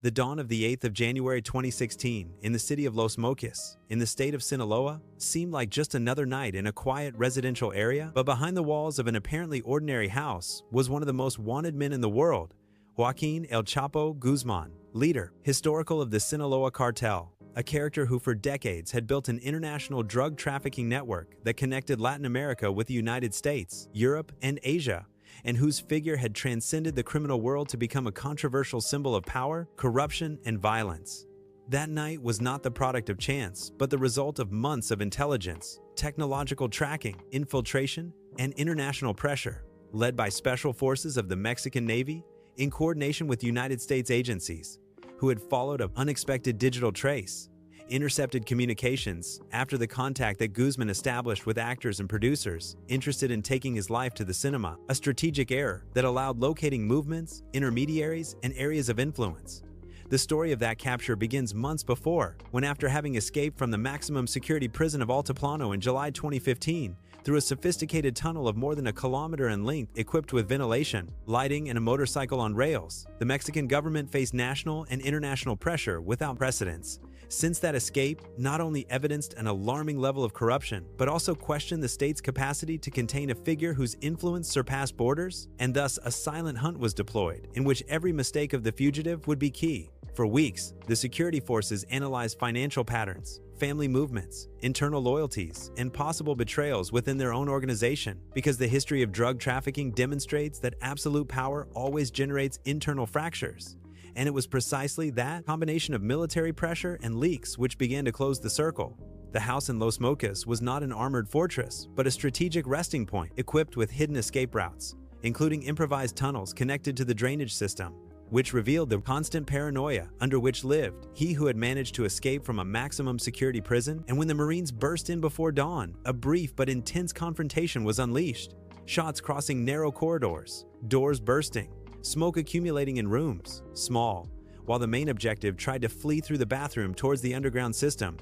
The dawn of the 8th of January 2016 in the city of Los Mochis, in the state of Sinaloa, seemed like just another night in a quiet residential area, but behind the walls of an apparently ordinary house was one of the most wanted men in the world, Joaquin El Chapo Guzman, leader, historical of the Sinaloa cartel, a character who for decades had built an international drug trafficking network that connected Latin America with the United States, Europe, and Asia, and whose figure had transcended the criminal world to become a controversial symbol of power, corruption, and violence. That night was not the product of chance, but the result of months of intelligence, technological tracking, infiltration, and international pressure, led by special forces of the Mexican Navy in coordination with United States agencies, who had followed an unexpected digital trace, intercepted communications after the contact that Guzman established with actors and producers interested in taking his life to the cinema, a strategic error that allowed locating movements, intermediaries, and areas of influence. The story of that capture begins months before, when after having escaped from the maximum security prison of Altiplano in July 2015, through a sophisticated tunnel of more than a kilometer in length equipped with ventilation, lighting, and a motorcycle on rails, the Mexican government faced national and international pressure without precedents. Since that escape not only evidenced an alarming level of corruption, but also questioned the state's capacity to contain a figure whose influence surpassed borders, and thus a silent hunt was deployed, in which every mistake of the fugitive would be key. For weeks, the security forces analyzed financial patterns, family movements, internal loyalties, and possible betrayals within their own organization, because the history of drug trafficking demonstrates that absolute power always generates internal fractures. And it was precisely that combination of military pressure and leaks which began to close the circle. The house in Los Mochis was not an armored fortress, but a strategic resting point equipped with hidden escape routes, including improvised tunnels connected to the drainage system, which revealed the constant paranoia under which lived he who had managed to escape from a maximum security prison. And when the Marines burst in before dawn, a brief but intense confrontation was unleashed. Shots crossing narrow corridors, doors bursting, smoke accumulating in rooms, small, while the main objective tried to flee through the bathroom towards the underground system,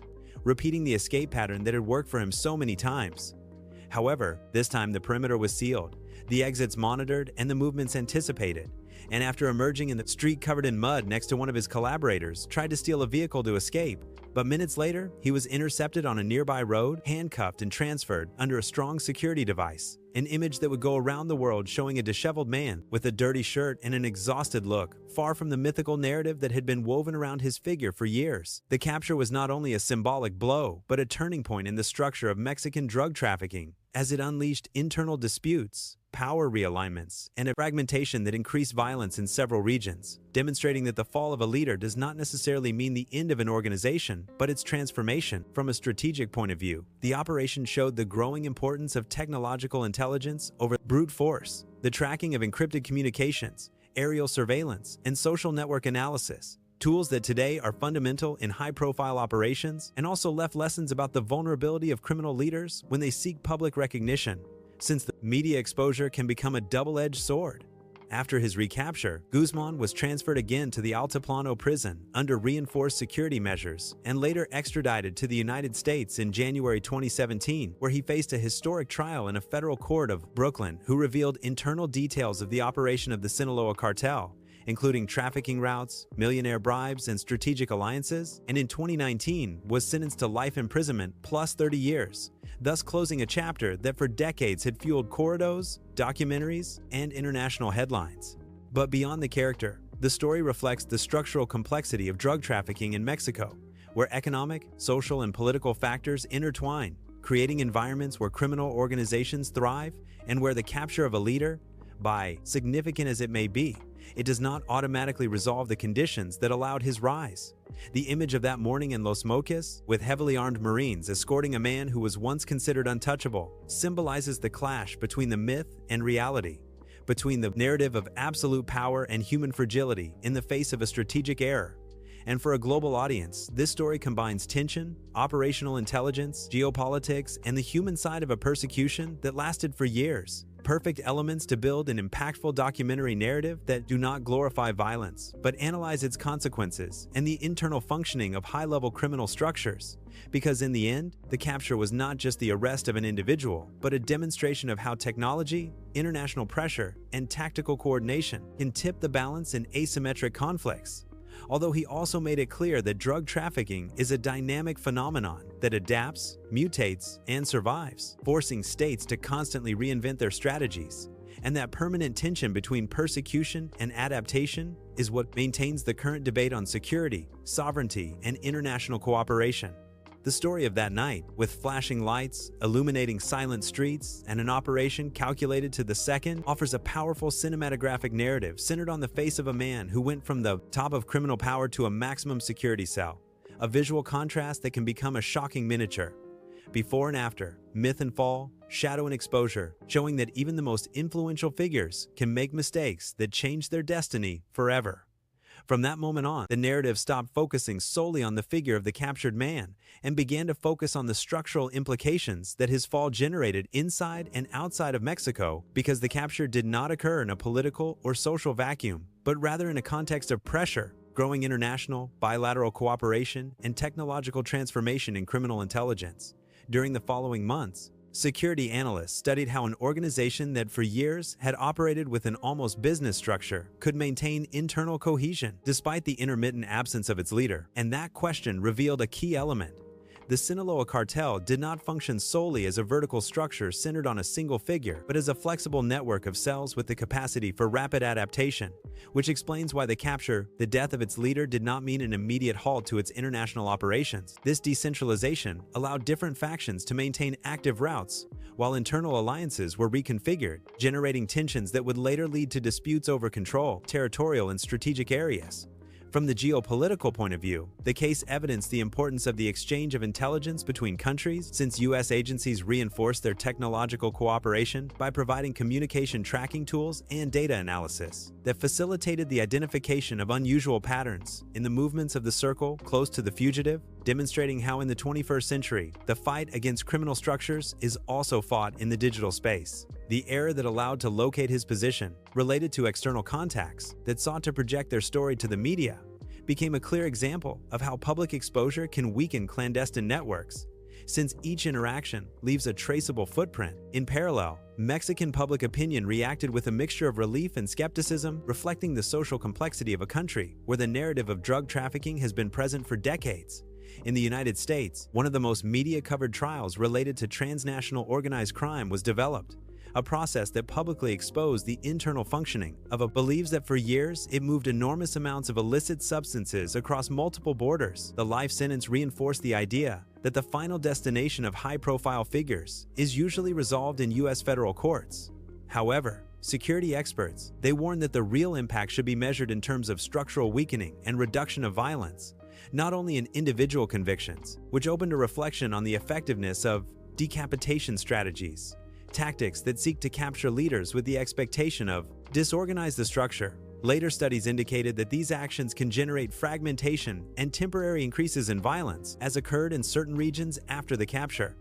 repeating the escape pattern that had worked for him so many times. However, this time the perimeter was sealed, the exits monitored, and the movements anticipated. And after emerging in the street covered in mud next to one of his collaborators, tried to steal a vehicle to escape. But minutes later, he was intercepted on a nearby road, handcuffed and transferred under a strong security device. An image that would go around the world showing a disheveled man with a dirty shirt and an exhausted look, far from the mythical narrative that had been woven around his figure for years. The capture was not only a symbolic blow, but a turning point in the structure of Mexican drug trafficking, as it unleashed internal disputes, power realignments, and a fragmentation that increased violence in several regions, demonstrating that the fall of a leader does not necessarily mean the end of an organization, but its transformation. From a strategic point of view, the operation showed the growing importance of technological intelligence over brute force, the tracking of encrypted communications, aerial surveillance, and social network analysis, tools that today are fundamental in high-profile operations, and also left lessons about the vulnerability of criminal leaders when they seek public recognition, since the media exposure can become a double-edged sword. After his recapture, Guzman was transferred again to the Altiplano prison under reinforced security measures and later extradited to the United States in January 2017, where he faced a historic trial in a federal court of Brooklyn, who revealed internal details of the operation of the Sinaloa cartel, including trafficking routes, millionaire bribes, and strategic alliances, and in 2019 was sentenced to life imprisonment plus 30 years, thus closing a chapter that for decades had fueled corridos, documentaries, and international headlines. But beyond the character, the story reflects the structural complexity of drug trafficking in Mexico, where economic, social, and political factors intertwine, creating environments where criminal organizations thrive and where the capture of a leader, by significant as it may be, it does not automatically resolve the conditions that allowed his rise. The image of that morning in Los Mochis, with heavily armed Marines escorting a man who was once considered untouchable, symbolizes the clash between the myth and reality, between the narrative of absolute power and human fragility in the face of a strategic error. And for a global audience, this story combines tension, operational intelligence, geopolitics, and the human side of a persecution that lasted for years. Perfect elements to build an impactful documentary narrative that do not glorify violence, but analyze its consequences and the internal functioning of high-level criminal structures. Because in the end, the capture was not just the arrest of an individual, but a demonstration of how technology, international pressure, and tactical coordination can tip the balance in asymmetric conflicts. although he also made it clear that drug trafficking is a dynamic phenomenon that adapts, mutates, and survives, forcing states to constantly reinvent their strategies. And that permanent tension between persecution and adaptation is what maintains the current debate on security, sovereignty, and international cooperation. The story of that night, with flashing lights, illuminating silent streets, and an operation calculated to the second, offers a powerful cinematographic narrative centered on the face of a man who went from the top of criminal power to a maximum security cell, a visual contrast that can become a shocking miniature. Before and after, myth and fall, shadow and exposure, showing that even the most influential figures can make mistakes that change their destiny forever. From that moment on, the narrative stopped focusing solely on the figure of the captured man and began to focus on the structural implications that his fall generated inside and outside of Mexico, because the capture did not occur in a political or social vacuum, but rather in a context of pressure, growing international, bilateral cooperation, and technological transformation in criminal intelligence. During the following months, security analysts studied how an organization that for years had operated with an almost business structure could maintain internal cohesion despite the intermittent absence of its leader. And that question revealed a key element. The Sinaloa cartel did not function solely as a vertical structure centered on a single figure, but as a flexible network of cells with the capacity for rapid adaptation, which explains why the death of its leader did not mean an immediate halt to its international operations. This decentralization allowed different factions to maintain active routes, while internal alliances were reconfigured, generating tensions that would later lead to disputes over control, territorial and strategic areas. From the geopolitical point of view, the case evidenced the importance of the exchange of intelligence between countries, since U.S. agencies reinforced their technological cooperation by providing communication tracking tools and data analysis that facilitated the identification of unusual patterns in the movements of the circle close to the fugitive, demonstrating how in the 21st century, the fight against criminal structures is also fought in the digital space. The error that allowed to locate his position, related to external contacts that sought to project their story to the media, became a clear example of how public exposure can weaken clandestine networks, since each interaction leaves a traceable footprint. In parallel, Mexican public opinion reacted with a mixture of relief and skepticism, reflecting the social complexity of a country where the narrative of drug trafficking has been present for decades. In the United States, one of the most media-covered trials related to transnational organized crime was developed, a process that publicly exposed the internal functioning of a believes that for years it moved enormous amounts of illicit substances across multiple borders. The life sentence reinforced the idea that the final destination of high-profile figures is usually resolved in U.S. federal courts. However, security experts, they warn that the real impact should be measured in terms of structural weakening and reduction of violence, not only in individual convictions, which opened a reflection on the effectiveness of decapitation strategies, tactics that seek to capture leaders with the expectation of disorganize the structure. Later studies indicated that these actions can generate fragmentation and temporary increases in violence, as occurred in certain regions after the capture.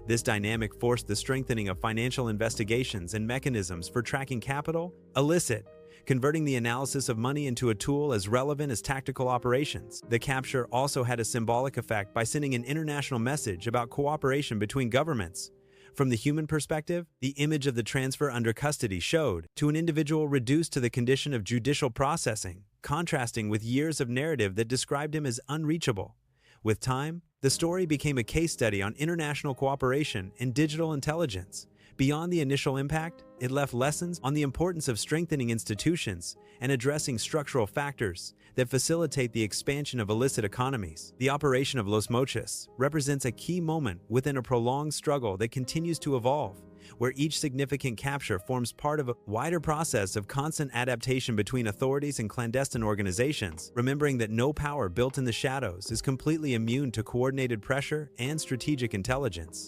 This dynamic forced the strengthening of financial investigations and mechanisms for tracking capital, illicit, converting the analysis of money into a tool as relevant as tactical operations. The capture also had a symbolic effect by sending an international message about cooperation between governments. From the human perspective, the image of the transfer under custody showed to an individual reduced to the condition of judicial processing, contrasting with years of narrative that described him as unreachable. With time, the story became a case study on international cooperation and digital intelligence. Beyond the initial impact, it left lessons on the importance of strengthening institutions and addressing structural factors that facilitate the expansion of illicit economies. The operation of Los Mochis represents a key moment within a prolonged struggle that continues to evolve, where each significant capture forms part of a wider process of constant adaptation between authorities and clandestine organizations, remembering that no power built in the shadows is completely immune to coordinated pressure and strategic intelligence.